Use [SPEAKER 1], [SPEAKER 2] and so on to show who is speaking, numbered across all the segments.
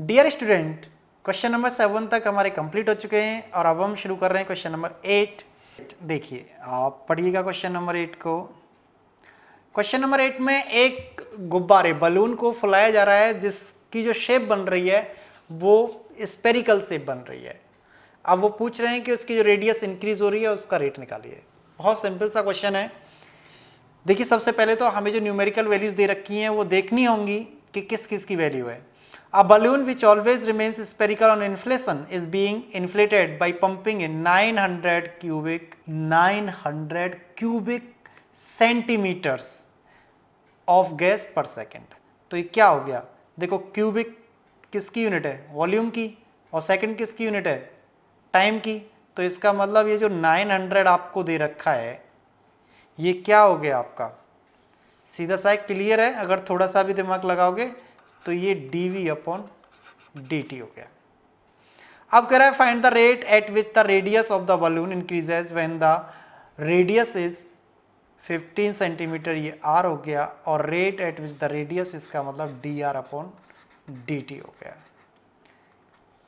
[SPEAKER 1] Dear student, question number 7 तक हमारे complete हो चुके हैं और अब हम शुरू कर रहे हैं क्वेश्चन नंबर 8। देखिए, आप पढ़िएगा क्वेश्चन नंबर 8 को। क्वेश्चन नंबर 8 में एक गुब्बारे बलून को फुलाया जा रहा है जिसकी जो शेप बन रही है वो स्पेरिकल शेप बन रही है। अब वो पूछ रहे हैं कि उसकी जो रेडियस इंक्रीज हो रही है उसका रेट निकालिए। बहुत सिंपल सा क्वेश्चन है। देखिए, सबसे पहले तो हमें जो न्यूमेरिकल वैल्यूज दे रखी हैं वो देखनी होंगी कि किस किस की वैल्यू है। A balloon which always remains spherical on inflation is being inflated by pumping in 900 cubic centimeters of gas per second। तो ये क्या हो गया? देखो, क्यूबिक किसकी यूनिट है? वॉल्यूम की। और सेकंड किसकी यूनिट है? टाइम की। तो इसका मतलब ये जो 900 आपको दे रखा है ये क्या हो गया आपका? सीधा सा क्लियर है। अगर थोड़ा सा भी दिमाग लगाओगे तो ये dv/dt हो गया। अब कह रहा है find the rate at which the radius of the balloon increases when the radius is 15 centimetre, ये r हो गया। और rate at which the radius इसका मतलब dr/dt हो गया।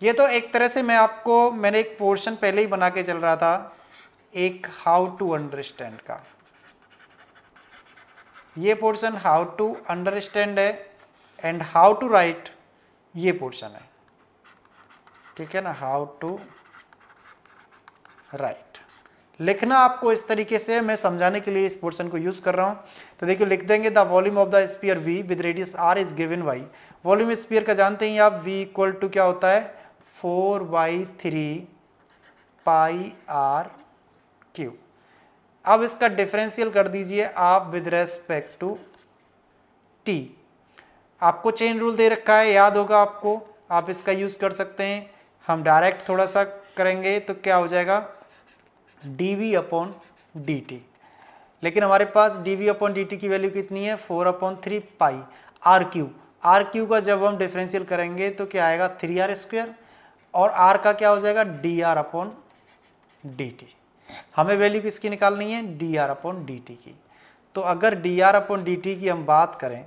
[SPEAKER 1] ये तो एक तरह से मैंने एक पोर्शन पहले ही बना के चल रहा था, एक हाउ टू अंडरस्टैंड का। ये पोर्शन हाउ टू अंडरस्टैंड है एंड हाउ टू राइट ये पोर्शन है, ठीक है ना। हाउ टू राइट लिखना आपको इस तरीके से, मैं समझाने के लिए इस पोर्शन को यूज कर रहा हूं। तो देखिए, लिख देंगे the volume of the sphere v with radius r is given by, volume sphere का जानते हैं आप, v इक्वल टू क्या होता है? 4/3 पाई r क्यू। अब इसका डिफरेंशियल कर दीजिए आप विद रेस्पेक्ट टू t। आपको चेन रूल दे रखा है, याद होगा आपको, आप इसका यूज कर सकते हैं। हम डायरेक्ट थोड़ा सा करेंगे तो क्या हो जाएगा? dv/dt। लेकिन हमारे पास dv/dt की वैल्यू कितनी है? 4/3 पाई r क्यू। r क्यू का जब हम डिफरेंशियल करेंगे तो क्या आएगा? 3r²। और r का क्या हो जाएगा? dr/dt। हमें वैल्यू किसकी निकालनी है? dr/dt की। तो अगर dr/dt की हम बात करें,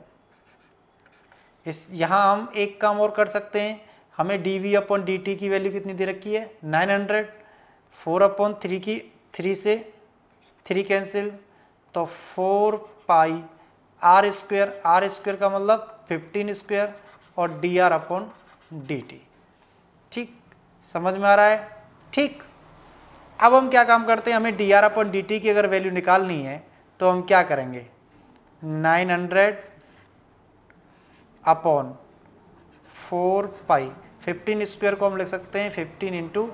[SPEAKER 1] यहाँ हम एक काम और कर सकते हैं। हमें dv/dt की वैल्यू कितनी दे रखी है? 900। 4/3 की 3 से 3 कैंसिल, तो 4 पाई r² का मतलब 15² और dr/dt। ठीक, समझ में आ रहा है? ठीक। अब हम क्या काम करते हैं, हमें dr/dt की अगर वैल्यू निकालनी है तो हम क्या करेंगे? 900/4 पाई 15² को हम लिख सकते हैं 15 ×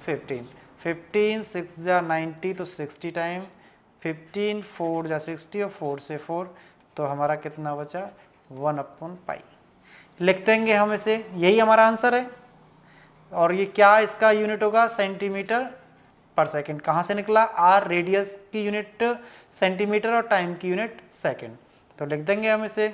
[SPEAKER 1] 15। 15 6 जा 90 तो 60 टाइम, 15 4 जा 60 और 4 से 4 तो हमारा कितना बचा? 1/पाई। लिख देंगे हम इसे, यही हमारा आंसर है। और ये क्या इसका यूनिट होगा? सेंटीमीटर पर सेकंड। कहाँ से निकला? आर रेडियस की यूनिट सेंटीमीटर और टाइम की यूनिट सेकंड। तो लिख देंगे हम इसे,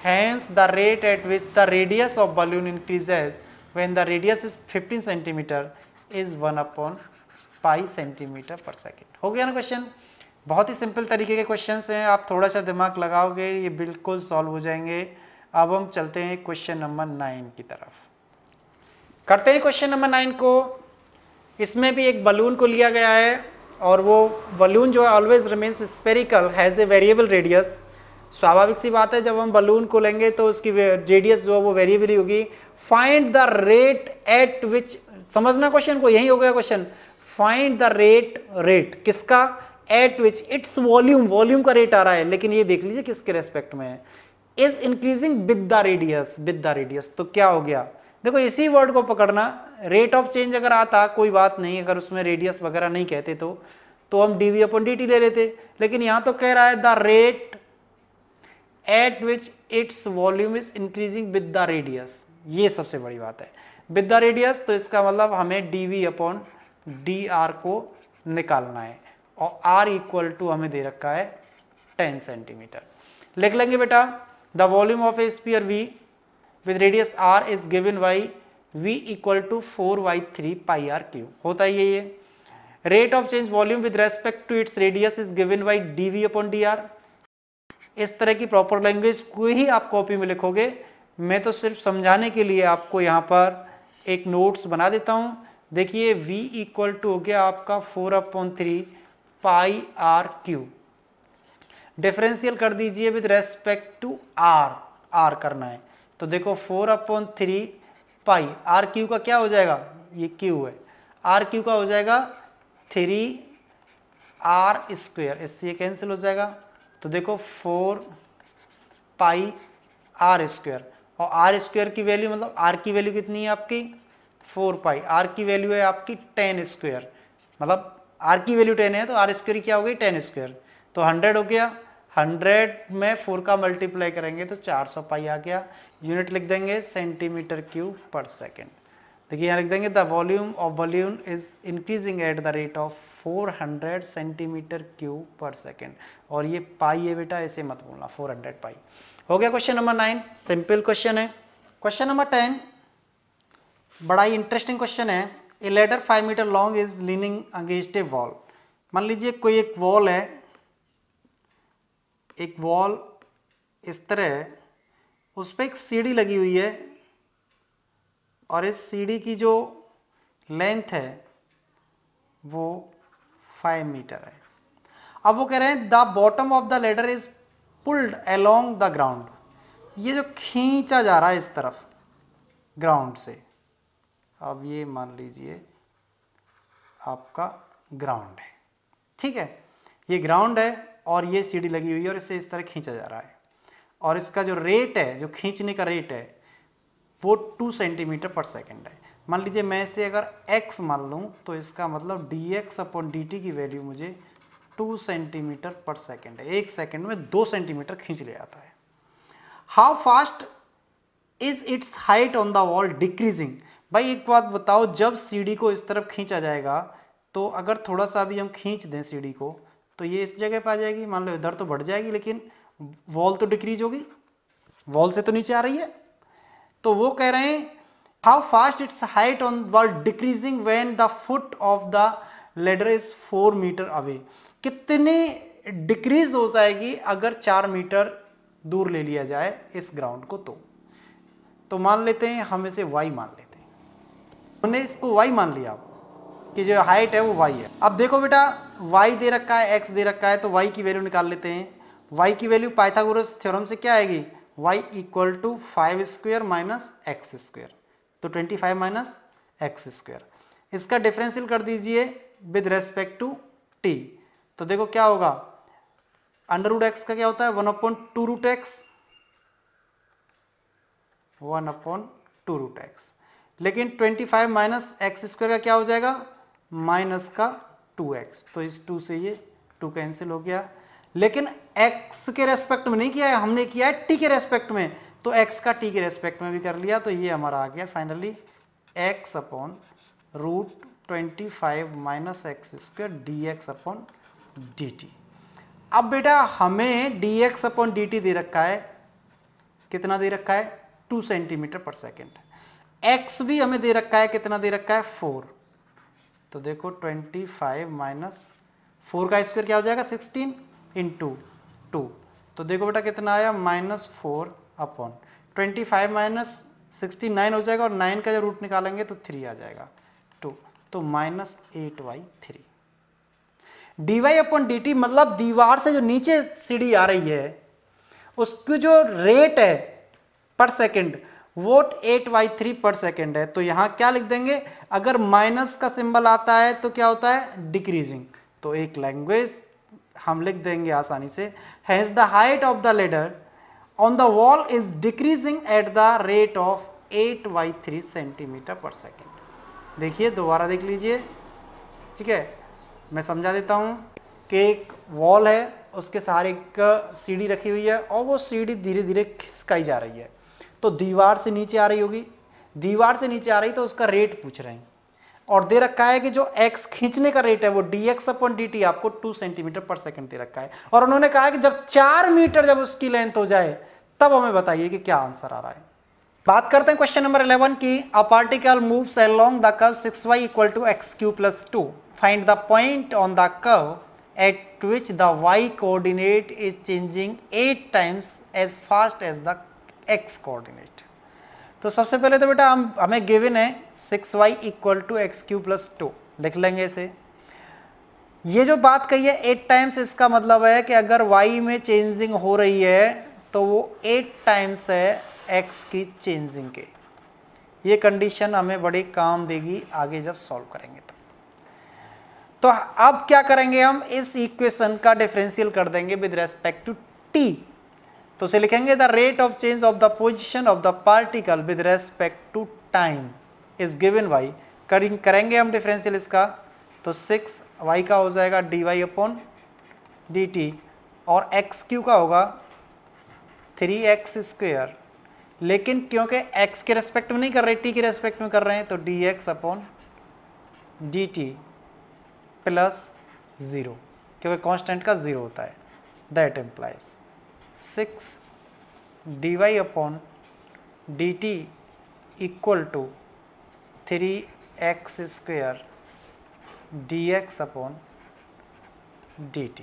[SPEAKER 1] hence the rate at which the radius of balloon increases when the radius is 15 centimeter is 1/pi centimeter per second। हो गया ना क्वेश्चन? बहुत ही सिंपल तरीके के क्वेश्चंस हैं, आप थोड़ा सा दिमाग लगाओगे ये बिल्कुल सॉल्व हो जाएंगे। अब हम चलते हैं क्वेश्चन नंबर 9 की तरफ। करते हैं क्वेश्चन नंबर 9 को। इसमें भी एक बलून को लिया गया है और वो बलून जो है always remains spherical has a variable radius. स्वाभाविक सी बात है, जब हम बलून को लेंगे तो उसकी रेडियस जो है वो वेरिएबल होगी। फाइंड द रेट एट विच, समझना क्वेश्चन को, यही हो गया क्वेश्चन। फाइंड द रेट किसका? एट विच इट्स वॉल्यूम, वॉल्यूम का रेट आ रहा है, लेकिन ये देख लीजिए किसके रेस्पेक्ट में है। Is increasing with the radius, with the radius. तो क्या हो गया? देखो, इसी वर्ड को पकड़ना। रेट ऑफ चेंज अगर आता कोई बात नहीं, अगर उसमें रेडियस वगैरह नहीं कहते तो हम dv/dt ले लेते। लेकिन यहां तो कह रहा है the rate at which its volume is increasing with the radius. ये सबसे बड़ी बात है, विद द रेडियस। तो इसका मतलब हमें dv/dr को निकालना है और r इक्वल टू हमें दे रखा है 10 सेंटीमीटर। लिख लेंगे बेटा, the volume of A sphere v with radius r is given by v equal to 4/3 pi r cube. होता ही ये rate of change volume with respect to its radius is given by dv/dr। इस तरह की proper language को ही आप copy में लिखोगे। मैं तो सिर्फ समझाने के लिए आपको यहाँ पर एक नोट्स बना देता हूँ। देखिए v इक्वल टू हो गया आपका 4/3 पाई आर क्यू। डिफरेंशियल कर दीजिए विद रेस्पेक्ट टू आर करना है। तो देखो 4/3 पाई आर क्यू का क्या हो जाएगा, ये क्यू है, आर क्यू का हो जाएगा 3 आर स्क्वेयर, इससे ये कैंसिल हो जाएगा। तो देखो 4 पाई आर स्क्वेयर, और आर स्क्वेयर की वैल्यू मतलब आर की वैल्यू कितनी है आपकी 4 पाई, आर की वैल्यू है आपकी 10 स्क्वेयर, मतलब आर की वैल्यू 10 है तो आर स्क्वेयर क्या हो गई 10 स्क्वेयर। तो 100 हो गया, 100 में 4 का मल्टीप्लाई करेंगे तो 400 पाई आ गया। यूनिट लिख देंगे सेंटीमीटर क्यूब पर सेकेंड। देखिए यहाँ लिख देंगे the volume of balloon is increasing at the rate of 400 centimetre cube per second, और ये पाई है बेटा, ऐसे मत बोलना, 400 पाई। हो गया क्वेश्चन नंबर 9, सिंपल क्वेश्चन है। क्वेश्चन नंबर 10 बड़ा ही इंटरेस्टिंग क्वेश्चन है। A ladder 5 metre long is leaning against a wall. मान लीजिए कोई एक वॉल है, एक वॉल इस तरह है, उस पर एक सीढ़ी लगी हुई है, और इस सीढ़ी की जो लेंथ है वो 5 मीटर है। अब वो कह रहे हैं the bottom of the ladder is pulled along the ground. ये जो खींचा जा रहा है इस तरफ ग्राउंड से, अब ये मान लीजिए आपका ग्राउंड है, ठीक है, ये ग्राउंड है और ये सीढ़ी लगी हुई है और इसे इस तरह खींचा जा रहा है, और इसका जो रेट है, जो खींचने का रेट है वो 2 सेंटीमीटर पर सेकेंड है। मान लीजिए मैं इसे अगर x मान लूँ तो इसका मतलब dx/dt की वैल्यू मुझे 2 सेंटीमीटर पर सेकेंड है। 1 सेकेंड में 2 सेंटीमीटर खींच ले जाता है। How fast is it's height on the wall decreasing. भाई एक बात बताओ, जब सीढ़ी को इस तरफ खींचा जाएगा तो अगर थोड़ा सा भी हम खींच दें सीढ़ी को तो ये इस जगह पर आ जाएगी, मान लो इधर तो बढ़ जाएगी, लेकिन वॉल तो डिक्रीज होगी, वॉल से तो नीचे आ रही है। तो वो कह रहे हैं how fast its height on wall decreasing when the foot of the ladder is 4 metre away. कितनी डिक्रीज हो जाएगी अगर 4 मीटर दूर ले लिया जाए इस ग्राउंड को। तो मान लेते हैं, हम इसे y मान लेते हैं, हमने इसको y मान लिया कि जो हाइट है वो y है। अब देखो बेटा y दे रखा है, x दे रखा है, तो y की वैल्यू निकाल लेते हैं। y की वैल्यू पाइथागोरस थ्योरम से क्या आएगी, y equal to 5 square minus x square, तो 25 माइनस एक्स स्क्वायर। इसका डिफरेंशियल कर दीजिए विद रेस्पेक्ट टू t। तो देखो क्या होगा, अंडर रूट एक्स का क्या होता है 1/2 रूट एक्स, 1/2 रूट एक्स। लेकिन 25 माइनस एक्स स्क्वायर का क्या हो जाएगा, माइनस का 2x, तो इस 2 से ये 2 कैंसिल हो गया। लेकिन x के रेस्पेक्ट में नहीं किया है, हमने किया है t के रेस्पेक्ट में, तो x का t के रेस्पेक्ट में भी कर लिया, तो ये हमारा आ गया finally x/√25 minus x square dx/dt। अब बेटा हमें dx/dt दे रखा है, कितना दे रखा है 2 सेंटीमीटर पर सेकेंड। x भी हमें दे रखा है, कितना दे रखा है 4। तो देखो 25 माइनस 4 का स्क्वायर क्या हो जाएगा 16 इंटू 2। तो देखो बेटा कितना आया -4/25 माइनस 69 हो जाएगा, और 9 का जब रूट निकालेंगे तो 3 आ जाएगा 2, तो -8/3। dy/dt मतलब दीवार से जो नीचे सीढ़ी आ रही है उसकी जो रेट है पर सेकेंड वो 8/3 पर सेकेंड है। तो यहाँ क्या लिख देंगे, अगर माइनस का सिंबल आता है तो क्या होता है डिक्रीजिंग, तो एक लैंग्वेज हम लिख देंगे आसानी से, has the height of the ladder on the wall is decreasing eight the rate of 8/3 centimetre per second. देखिए दोबारा देख लीजिए, ठीक है, मैं समझा देता हूँ कि एक वॉल है, उसके सहारे एक सीढ़ी रखी हुई है और वो सीढ़ी धीरे धीरे खिसकाई जा रही है, तो दीवार से नीचे आ रही होगी, दीवार से नीचे आ रही तो उसका रेट पूछ रहे हैं, और दे रखा है कि जो x खींचने का रेट है वो dx/dt आपको 2 सेंटीमीटर पर सेकंड दे रखा है, और उन्होंने कहा है कि जब 4 मीटर जब उसकी लेंथ हो जाए तब हमें बताइए कि क्या आंसर आ रहा है। बात करते हैं क्वेश्चन नंबर 11 की। A particle moves along the curve 6y = x³ + 2। Find the point on the curve at which the y coordinate is changing 8 times as fast as the x coordinate। तो सबसे पहले तो बेटा हमें गिवन है 6y equal to x cube plus 2, लिख लेंगे इसे। ये जो बात कही है 8 टाइम्स, इसका मतलब है कि अगर y में चेंजिंग हो रही है तो वो 8 टाइम्स है x की चेंजिंग के। ये कंडीशन हमें बड़ी काम देगी आगे जब सॉल्व करेंगे तो अब क्या करेंगे, हम इस इक्वेशन का डिफरेंशियल कर देंगे विद रेस्पेक्ट टू t। तो उसे लिखेंगे the rate of change of the position of the particle with respect to time is given by, करेंगे हम डिफरेंशियल इसका, तो 6y का हो जाएगा dy अपॉन dt और एक्स क्यू का होगा 3x स्क्वेयर, लेकिन क्योंकि x के रेस्पेक्ट में नहीं कर रहे, t के रेस्पेक्ट में कर रहे हैं, तो dx अपॉन dt प्लस 0, क्योंकि कांस्टेंट का 0 होता है। That implies 6 dy upon dt equal to 3x square dx upon dt।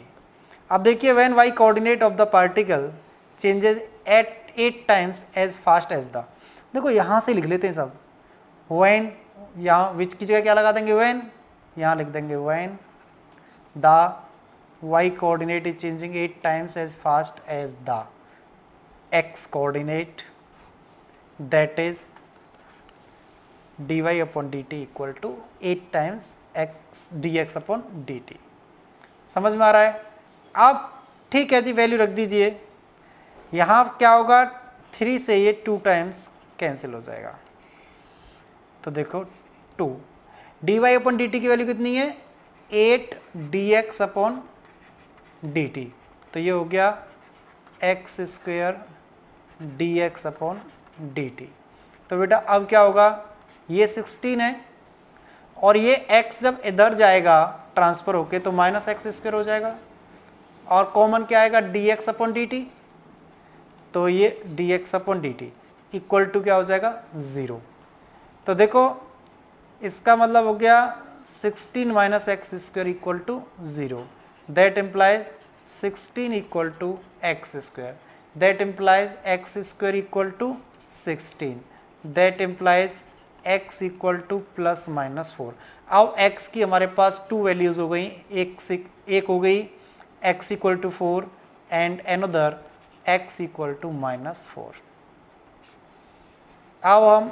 [SPEAKER 1] अब देखिए when y coordinate of the particle changes at 8 times as fast as the, देखो यहाँ से लिख लेते हैं सब, व्हेन यहाँ विच की जगह क्या लगा देंगे, व्हेन, यहाँ लिख देंगे when the y coordinate is changing 8 times as fast as the x coordinate, that is dy upon dt equal to 8 times x dx upon dt। समझ में आ रहा है? अब ठीक है जी, वैल्यू रख दीजिए। यहाँ क्या होगा, 3 से ये 2 टाइम्स कैंसिल हो जाएगा, तो देखो 2 dy अपॉन dt की वैल्यू कितनी है, 8 dx अपॉन dt, तो ये हो गया x square dx upon dt। तो बेटा अब क्या होगा, ये 16 है और ये x जब इधर जाएगा ट्रांसफर होके तो माइनस एक्स स्क्वेयर हो जाएगा, और कॉमन क्या आएगा dx अपॉन dt, तो ये dx upon dt equal to क्या हो जाएगा 0। तो देखो इसका मतलब हो गया 16 minus x square equal to 0, that implies 16 equal to x square, that implies x square equal to 16, that implies x equal to plus minus 4। अब x की हमारे पास 2 वैल्यूज हो गई, एक हो गई x equal to 4 and another x equal to minus 4। अब हम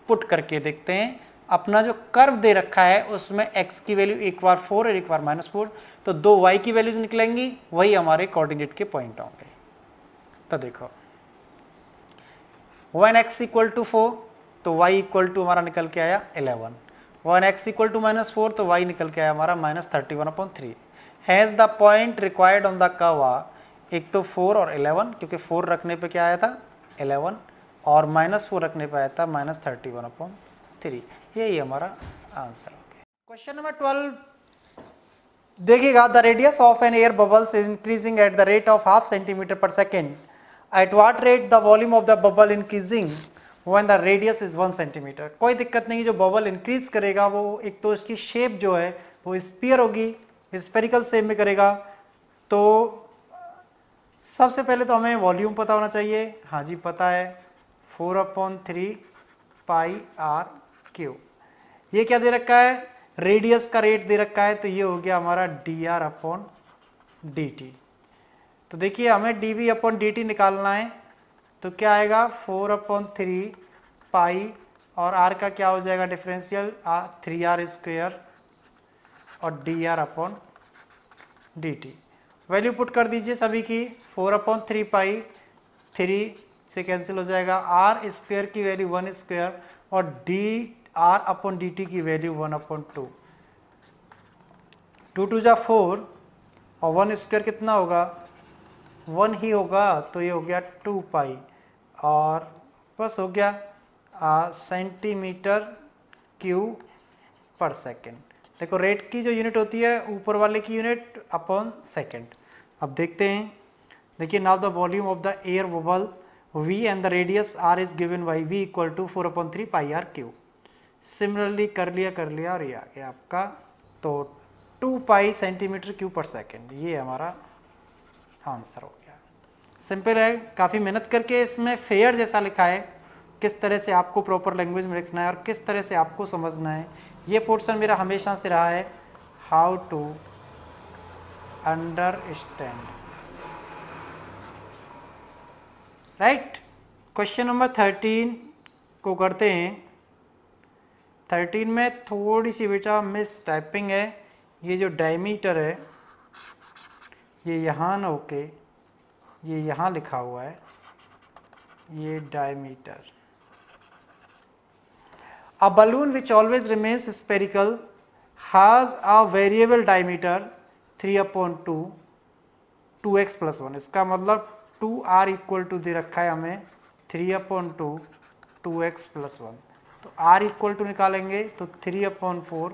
[SPEAKER 1] पुट करके देखते हैं, अपना जो कर्व दे रखा है उसमें x की वैल्यू एक बार 4 और एक बार माइनस 4, तो 2 y की वैल्यूज निकलेंगी, वही हमारे कोऑर्डिनेट के पॉइंट होंगे। तो देखो when x इक्वल टू 4 तो y इक्वल टू हमारा निकल के आया 11, when x equal to minus 4 तो y निकल के आया हमारा minus 31/3। Has the point required on the curve, एक तो 4 और 11, क्योंकि 4 रखने पे क्या आया था 11 और माइनस 4 रखने पे आया था माइनस 31/3। यही हमारा आंसर हो गया। क्वेश्चन नंबर 12 देखिएगा, the radius of an air bubbles is increasing at the rate of half centimetre per second, at what rate the volume of the bubble increasing when the radius is 1 centimetre. कोई दिक्कत नहीं, जो bubble increase करेगा वो एक तो इसकी shape जो है वो स्फीयर होगी, स्फेरिकल शेप में करेगा। तो सबसे पहले तो हमें वॉल्यूम पता होना चाहिए, हाँ जी पता है, 4/3 पाई आर क्यू। ये क्या दे रखा है, रेडियस का रेट दे रखा है, तो ये हो गया हमारा dr अपॉन dt। तो देखिए हमें dv अपॉन dt निकालना है, तो क्या आएगा 4/3 पाई और r का क्या हो जाएगा डिफरेंशियल 3r स्क्वेयर और dr upon dt। Value put कर दीजिए सभी की, 4/3 पाई 3 से कैंसिल हो जाएगा, r स्क्वेयर की वैल्यू 1 स्क्वेयर और dr अपॉन dt की वैल्यू 1/2। 2 2 जा 4 और 1 स्क्वेयर कितना होगा 1 ही होगा, तो ये हो गया 2 पाई और बस हो गया सेंटीमीटर क्यूब पर सेकेंड। देखो रेट की जो यूनिट होती है ऊपर वाले की यूनिट अपॉन सेकेंड। अब देखते हैं, देखिए now the volume of the air bubble v and the radius r is given by v equal to 4/3 pi r cube. Similarly कर लिया और ये आ गया आपका, तो 2 pi centimetre cube per second, ये हमारा आंसर हो गया। सिंपल है, काफ़ी मेहनत करके इसमें फेयर जैसा लिखा है, किस तरह से आपको प्रॉपर लैंग्वेज में लिखना है और किस तरह से आपको समझना है। ये पोर्शन मेरा हमेशा से रहा है, how to understand, right. Question number 13 को करते हैं। 13 में थोड़ी सी बेटा मिस टाइपिंग है। ये जो डायमीटर है ये यहाँ ना होके ये यहाँ लिखा हुआ है, ये diameter. A balloon which always remains spherical has a variable diameter 3/2 2x + 1। इसका मतलब 2r इक्वल टू दे रखा है हमें 3/2 2x + 1। तो r इक्वल टू निकालेंगे तो 3/4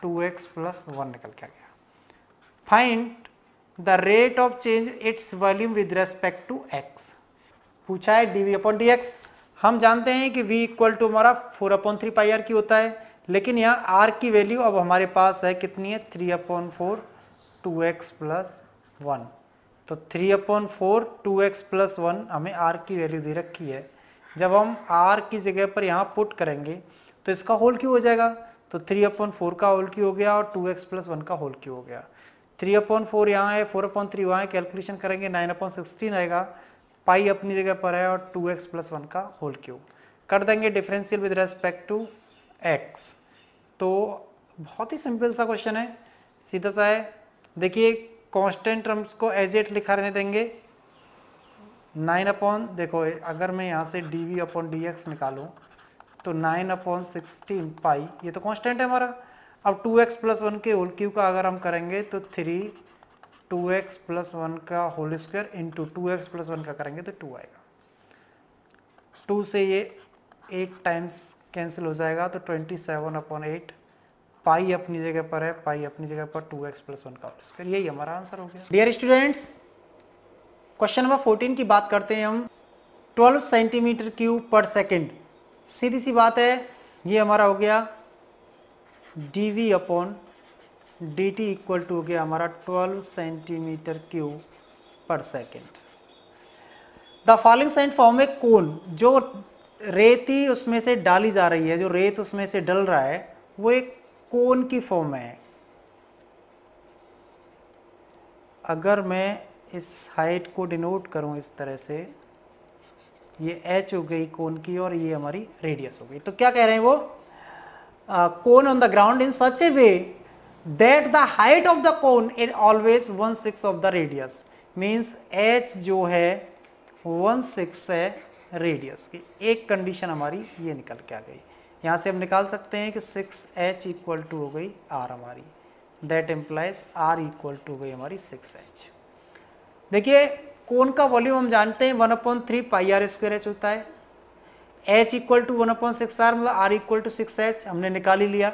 [SPEAKER 1] 2x + 1 निकल के आ गया। Find the rate of change its volume with respect to x। पूछा है dv/dx। हम जानते हैं कि v इक्वल टू हमारा 4/3 πr की होता है, लेकिन यहाँ r की वैल्यू अब हमारे पास है कितनी है, 3/4 2x + 1। तो 3/4 2x + 1 हमें r की वैल्यू दे रखी है। जब हम r की जगह पर यहाँ पुट करेंगे तो इसका होल क्यों हो जाएगा, तो 3/4 का होल क्यों हो गया और 2x + 1 का होल क्यों हो गया। 3/4 यहाँ है, 4/3 वहाँ है, कैलकुलेशन करेंगे 9/16 आएगा, पाई अपनी जगह पर है और 2x + 1 का होल क्यूब कर देंगे differential with respect to x। तो बहुत ही सिंपल सा क्वेश्चन है, सीधा सा है। देखिए कांस्टेंट टर्म्स को एज इट लिखा रहने देंगे। 9 देखो अगर मैं यहाँ से dv/dx निकालूँ तो 9/16 पाई, ये तो कांस्टेंट है हमारा। अब 2x + 1 के होल क्यूब का अगर हम करेंगे तो 3 2x + 1 का होल स्क्वायर इंटू 2x + 1 का करेंगे तो 2 आएगा। 2 से ये 8 टाइम्स कैंसिल हो जाएगा तो 27/8। पाई अपनी जगह पर है, पाई अपनी जगह पर 2x + 1 का होल स्क्वायर, यही हमारा आंसर हो गया। डियर स्टूडेंट्स, क्वेश्चन नंबर 14 की बात करते हैं हम। 12 cm3/s। सीधी सी बात है, ये हमारा हो गया dv/dt इक्वल टू हो गया हमारा 12 cm3/s। The following sand form a cone. जो रेती उसमें से डाली जा रही है, जो रेत उसमें से डल रहा है, वो एक कोन की फॉर्म में है। अगर मैं इस हाइट को डिनोट करूं इस तरह से, ये h हो गई कोन की और ये हमारी रेडियस हो गई। तो क्या कह रहे हैं वो, cone on the ground in such a way that the height of the cone is always 1/6 of the radius. Means h जो है 1/6 है रेडियस की। एक कंडीशन हमारी ये निकल के आ गई। यहाँ से हम निकाल सकते हैं कि 6h इक्वल टू हो गई r हमारी, that implies r equal to हो गई हमारी 6h। देखिए कोन का वॉल्यूम हम जानते हैं 1/3 πr² h होता है। h इक्वल टू 1/6r मतलब r इक्वल टू 6h हमने निकाल ही लिया।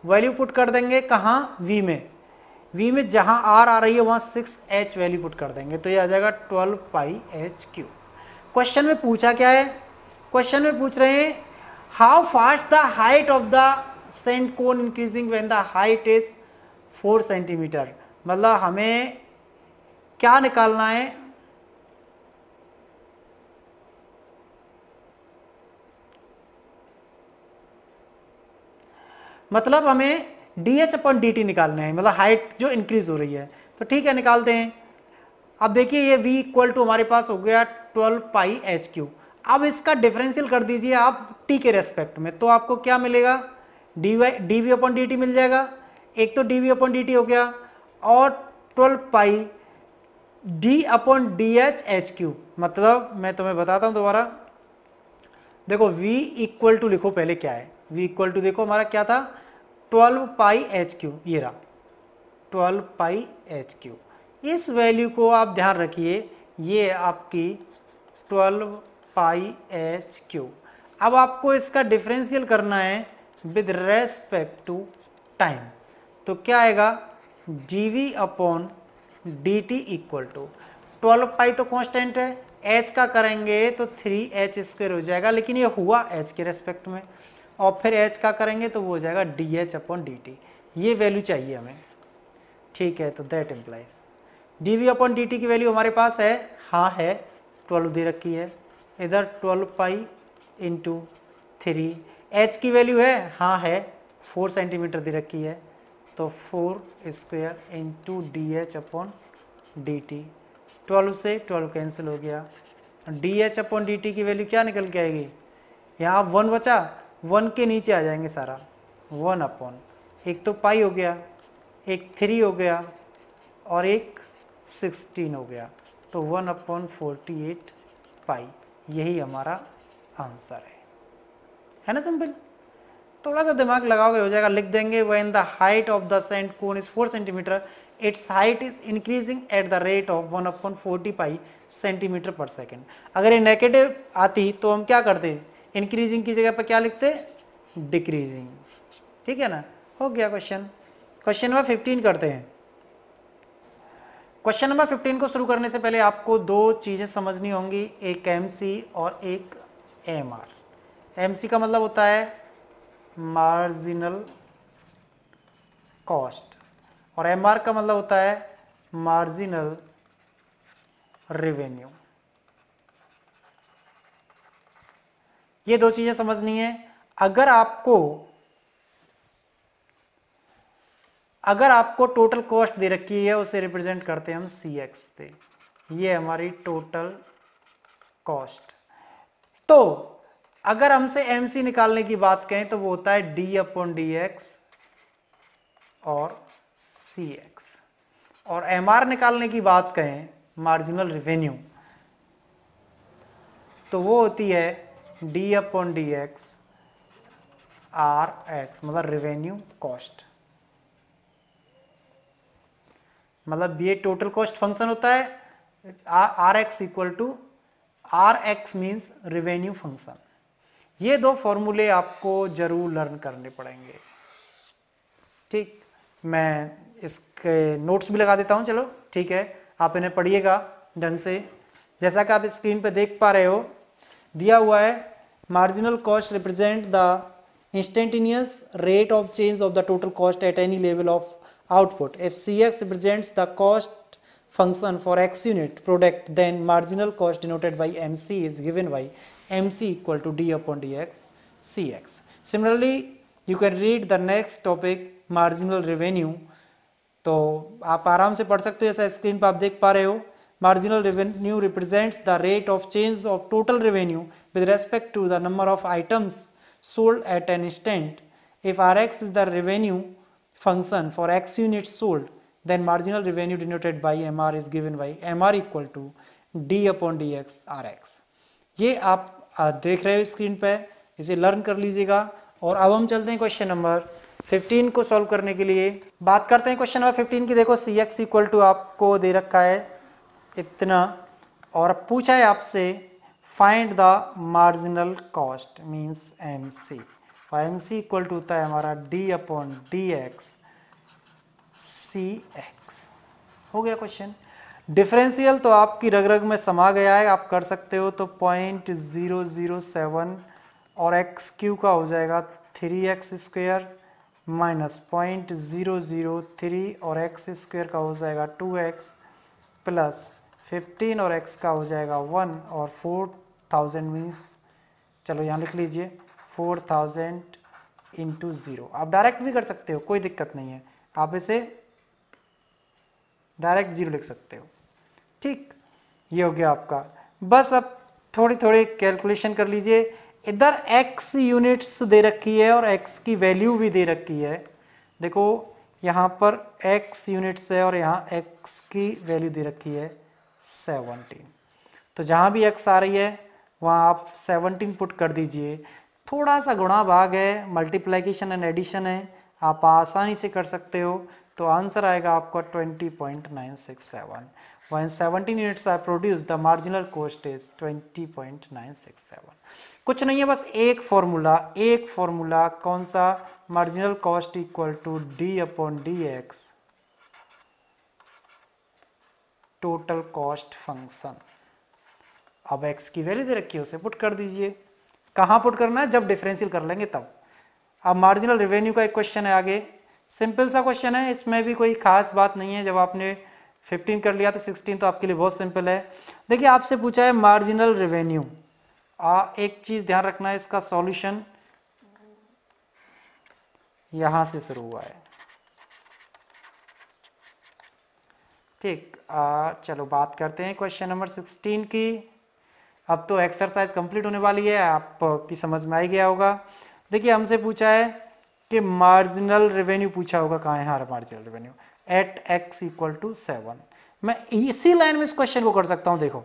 [SPEAKER 1] वैल्यू पुट कर देंगे कहाँ, v में। v में जहाँ r आ रही है वहाँ 6h वैल्यू पुट कर देंगे तो ये आ जाएगा 12 πh3। क्वेश्चन में पूछा क्या है, क्वेश्चन में पूछ रहे हैं how fast the height of the sand cone increasing when the height is 4 cm। मतलब हमें क्या निकालना है, मतलब हमें dh/dt निकालना है, मतलब हाइट जो इंक्रीज हो रही है। तो ठीक है निकालते हैं। अब देखिए ये v इक्वल टू हमारे पास हो गया 12 πh3। अब इसका डिफरेंशियल कर दीजिए आप t के रेस्पेक्ट में, तो आपको क्या मिलेगा, dv/dt मिल जाएगा। एक तो dv/dt हो गया और 12 पाई d/dh/3। मतलब मैं तुम्हें बताता हूं दोबारा, देखो v इक्वल टू लिखो पहले क्या है, v इक्वल टू देखो हमारा क्या था 12 πh3, ये रहा 12 πh3। इस वैल्यू को आप ध्यान रखिए, ये आपकी 12 πh3। अब आपको इसका डिफरेंशियल करना है विद रेस्पेक्ट टू टाइम। तो क्या आएगा, dv/dt इक्वल टू 12 पाई तो कांस्टेंट है, h का करेंगे तो 3h² हो जाएगा, लेकिन ये हुआ h के रेस्पेक्ट में, और फिर h का करेंगे तो वो हो जाएगा dh/dt। ये वैल्यू चाहिए हमें, ठीक है। तो दैट इम्प्लाइज dv/dt की वैल्यू हमारे पास है, हाँ है 12 दे रखी है, इधर 12 पाई इंटू 3। एच की वैल्यू है, हाँ है, 4 सेंटीमीटर दे रखी है, तो 4 square into D H upon D T. 12 से 12 कैंसिल हो गया, D H upon D T की वैल्यू क्या निकल के आएगी, यहाँ 1 बचा, 1 के नीचे आ जाएंगे सारा, 1 अपॉन, एक तो पाई हो गया, एक 3 हो गया और एक 16 हो गया, तो 1 अपॉन 48 पाई, यही हमारा आंसर है ना सिंपल। थोड़ा सा दिमाग लगाओगे हो जाएगा, लिख देंगे when the height of the sand cone is 4 centimetre its height is increasing at the rate of 1 upon 40 pi centimetre per second. अगर ये नेगेटिव आती तो हम क्या करते, इंक्रीजिंग की जगह पर क्या लिखते, डिक्रीजिंग, ठीक है ना। हो गया क्वेश्चन। क्वेश्चन नंबर 15 करते हैं। क्वेश्चन नंबर 15 को शुरू करने से पहले आपको दो चीज़ें समझनी होंगी, एक एमसी और एक एमआर। एमसी का मतलब होता है मार्जिनल कॉस्ट और एमआर का मतलब होता है मार्जिनल रेवेन्यू। ये दो चीजें समझनी है। अगर आपको टोटल कॉस्ट दे रखी है, उसे रिप्रेजेंट करते हैं हम सी एक्स से, ये हमारी टोटल कॉस्ट। तो अगर हमसे एमसी निकालने की बात कहें तो वो होता है डी अपॉन डी एक्स और सी एक्स, और एमआर निकालने की बात कहें मार्जिनल रेवेन्यू तो वो होती है D upon D x are x, मतलब रेवेन्यू कॉस्ट। मतलब ये टोटल कॉस्ट फंक्शन होता है, r x equal to r x means revenue function. ये दो फॉर्मूले आपको जरूर लर्न करने पड़ेंगे, ठीक। मैं इसके नोट्स भी लगा देता हूँ, चलो ठीक है, आप इन्हें पढ़िएगा ढंग से। जैसा कि आप स्क्रीन पे देख पा रहे हो, दिया हुआ है marginal cost represent the instantaneous rate of change of the total cost at any level of output. If Cx represents the cost function for x unit product, then marginal cost denoted by MC is given by MC equal to d upon dx Cx. Similarly, you can read the next topic marginal revenue. तो आप आराम से पढ़ सकते हो, जैसा screen पर आप देख पा रहे हो। Marginal revenue represents the rate of change of total revenue with respect to the number of items sold at an instant. If Rx is the revenue function for x units sold, then marginal revenue denoted by MR is given by MR equal to D upon dx Rx. ये आप देख रहे हो screen पे, इसे learn कर लीजिएगा। और अब हम चलते हैं क्वेश्चन नंबर 15 को सॉल्व करने के लिए। बात करते हैं क्वेश्चन नंबर 15 की। देखो सी एक्स इक्वल टू आपको दे रखा है इतना, और पूछा है आपसे find the marginal cost means M C, और एम सी इक्वल टू होता है हमारा डी अपॉन डी एक्स सी एक्स। हो गया क्वेश्चन। डिफरेंशियल तो आपकी रग रग में समा गया है, आप कर सकते हो। तो 0.007 और एक्स क्यू का हो जाएगा 3x स्क्वायर माइनस 0.003 और एक्स स्क्वायर का हो जाएगा 2x प्लस 15 और x का हो जाएगा 1 और 4000 मीन्स, चलो यहाँ लिख लीजिए 4000 इंटू 0। आप डायरेक्ट भी कर सकते हो, कोई दिक्कत नहीं है, आप इसे डायरेक्ट 0 लिख सकते हो, ठीक। ये हो गया आपका। बस अब थोड़ी थोड़ी कैलकुलेशन कर लीजिए। इधर x यूनिट्स दे रखी है और x की वैल्यू भी दे रखी है। देखो यहाँ पर x यूनिट्स है और यहाँ x की वैल्यू दे रखी है 17। तो जहाँ भी x आ रही है वहाँ आप 17 पुट कर दीजिए। थोड़ा सा गुणा भाग है, मल्टीप्लिकेशन एंड एडिशन है, आप आसानी से कर सकते हो। तो आंसर आएगा आपका 20.967। When 17 units are produced, the marginal cost is 20.967। कुछ नहीं है, बस एक फॉर्मूला, कौन सा, marginal cost equal to D upon D X total cost function. अब x की वैल्यू दे रखी है, उसे पुट कर दीजिए। कहाँ पुट करना है, जब डिफरेंशियल कर लेंगे तब। अब मार्जिनल रेवेन्यू का एक क्वेश्चन है आगे, सिंपल सा क्वेश्चन है, इसमें भी कोई खास बात नहीं है। जब आपने 15 कर लिया तो 16 तो आपके लिए बहुत सिंपल है। देखिए आपसे पूछा है मार्जिनल रेवेन्यू, एक चीज़ ध्यान रखना है, इसका सॉल्यूशन यहाँ से शुरू हुआ है। ठीक, चलो बात करते हैं क्वेश्चन नंबर 16 की। अब तो एक्सरसाइज कंप्लीट होने वाली है, आपकी समझ में आ ही गया होगा। देखिए हमसे पूछा है कि मार्जिनल रेवेन्यू पूछा होगा, कहाँ है हमारा marginal revenue, at x equal to 7। मैं इसी लाइन में इस क्वेश्चन को कर सकता हूँ। देखो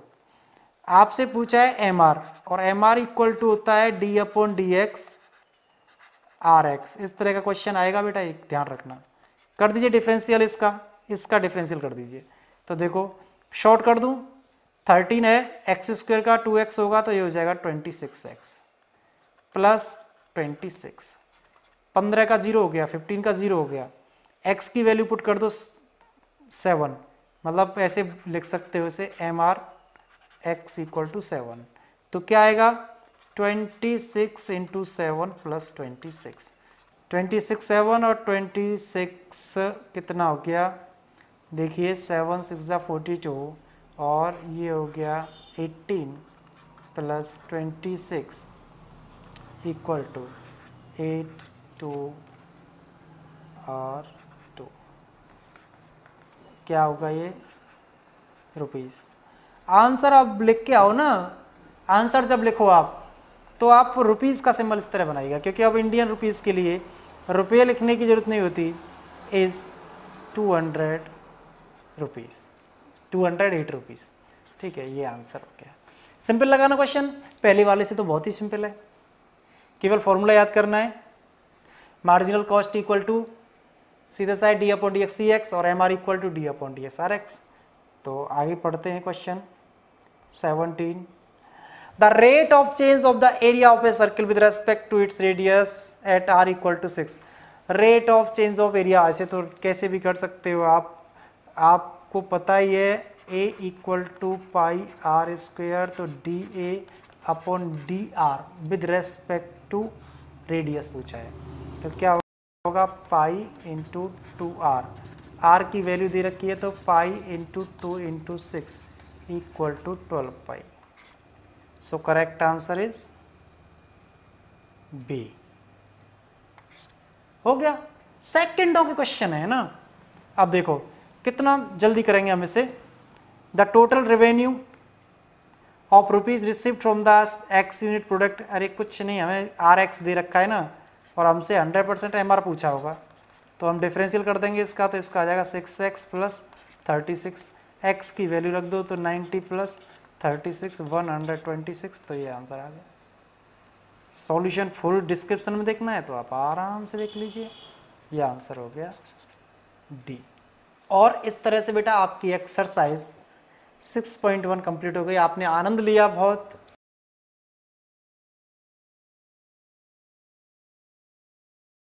[SPEAKER 1] आपसे पूछा है एम आर, और एम आर इक्वल टू होता है D upon D x are X. इस तरह का क्वेश्चन आएगा बेटा, एक ध्यान रखना। कर दीजिए डिफरेंशियल, इसका डिफरेंशियल कर दीजिए। तो देखो शॉर्ट कर दूं, 13 है, एक्स स्क्वायर का 2x होगा तो ये हो जाएगा 26x प्लस 26। 15 का 0 हो गया, 15 का 0 हो गया, x की वैल्यू पुट कर दो 7, मतलब ऐसे लिख सकते हो इसे M R x equal to 7। तो क्या आएगा 26 इंटू 7 प्लस 26, 26 7 और 26 कितना हो गया, देखिए 7 6 42 और ये हो गया 18 प्लस 26 इक्वल टू 8 2 और 2, क्या होगा ये रुपीस। आंसर अब लिख के आओ ना, आंसर जब लिखो आप तो आप रुपीस का सिंबल इस तरह बनाइएगा, क्योंकि अब इंडियन रुपीस के लिए रुपये लिखने की जरूरत नहीं होती। Is 200 rupees, 208 rupees. ठीक है, ये आंसर हो गया। सिंपल लगा ना क्वेश्चन, पहले वाले से तो बहुत ही सिंपल है। केवल फॉर्मूला याद करना है, मार्जिनल कॉस्ट इक्वल टू सीधे side d upon D x सी एक्स और M R equal to D upon D x are x. तो आगे पढ़ते हैं question 17। The rate of change of the area of a circle with respect to its radius at r equal to 6। Rate of change of area ऐसे तो कैसे भी कर सकते हो आप, आपको पता ही है a equal to pi r square, तो d a upon d r with respect to radius पूछा है। तो क्या होगा पाई इंटू 2r, आर की वैल्यू दे रखी है तो pi into 2 into 6 equal to 12 pi. So correct answer is B. हो गया, सेकंडों के क्वेश्चन है ना। अब देखो कितना जल्दी करेंगे हम इसे। The total revenue of rupees received from the x unit product, अरे कुछ नहीं, हमें आर एक्स दे रखा है ना, और हमसे 100% एम आर पूछा होगा, तो हम डिफरेंशियल कर देंगे इसका, तो इसका आ जाएगा 6x प्लस 36, x की वैल्यू रख दो तो 90 प्लस 36 126। तो ये आंसर आ गया। सॉल्यूशन फुल डिस्क्रिप्शन में देखना है तो आप आराम से देख लीजिए, ये आंसर हो गया डी। और इस तरह से बेटा आपकी एक्सरसाइज 6.1 कंप्लीट हो गई। आपने आनंद लिया बहुत,